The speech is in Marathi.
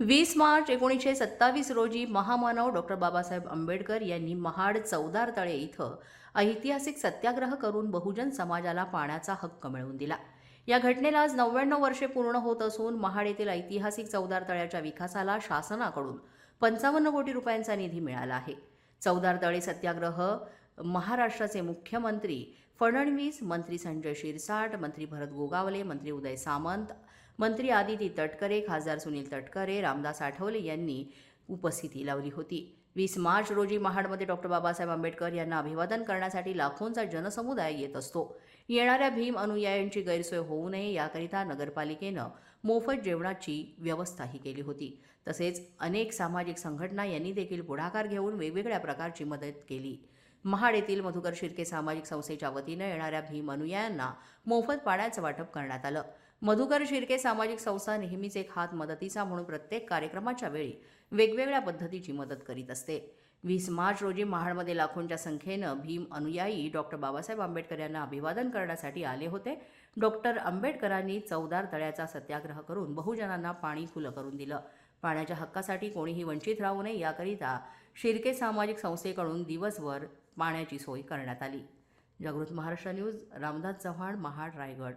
20 मार्च 1927 रोजी महामानव डॉक्टर बाबासाहेब आंबेडकर यांनी महाड चौदार तळे इथं ऐतिहासिक सत्याग्रह करून बहुजन समाजाला पाण्याचा हक्क मिळवून दिला. या घटनेला आज 99 वर्षे पूर्ण होत असून महाड येथील ऐतिहासिक चौदार तळ्याच्या विकासाला शासनाकडून 55 कोटी रुपयांचा निधी मिळाला आहे. चौदार तळे सत्याग्रह महाराष्ट्राचे मुख्यमंत्री फडणवीस, मंत्री संजय शिरसाट, मंत्री भरत गोगावले, मंत्री उदय सामंत, मंत्री आदिती तटकरे, खासदार सुनील तटकरे, रामदास आठवले यांनी उपस्थिती लावली होती. 20 मार्च रोजी महाडमध्ये डॉक्टर बाबासाहेब आंबेडकर यांना अभिवादन करण्यासाठी लाखोंचा जनसमुदाय येत असतो. येणाऱ्या भीम अनुयायांची गैरसोय होऊ नये याकरिता नगरपालिकेनं मोफत जेवणाची व्यवस्थाही केली होती. तसेच अनेक सामाजिक संघटना यांनी देखील पुढाकार घेऊन वेगवेगळ्या प्रकारची मदत केली. महाड येथील मधुकर शिर्के सामाजिक संस्थेच्या वतीनं येणाऱ्या भीम अनुयायांना मोफत पाण्याचं वाटप करण्यात आलं. मधुकर शिर्के सामाजिक संस्था नेहमीच एक हात मदतीचा म्हणून प्रत्येक कार्यक्रमाच्या वेळी वेगवेगळ्या पद्धतीची मदत करीत असते. 20 मार्च रोजी महाडमध्ये लाखोंच्या संख्येनं भीम अनुयायी डॉक्टर बाबासाहेब आंबेडकर यांना अभिवादन करण्यासाठी आले होते. डॉक्टर आंबेडकरांनी चौदार तळ्याचा सत्याग्रह करून बहुजनांना पाणी खुलं करून दिलं. पाण्याच्या हक्कासाठी कोणीही वंचित राहू नये याकरिता शिर्के सामाजिक संस्थेकडून दिवसभर पाण्याची सोय करण्यात आली. जागृत महाराष्ट्र न्यूज, रामदास चव्हाण, महाड, रायगड.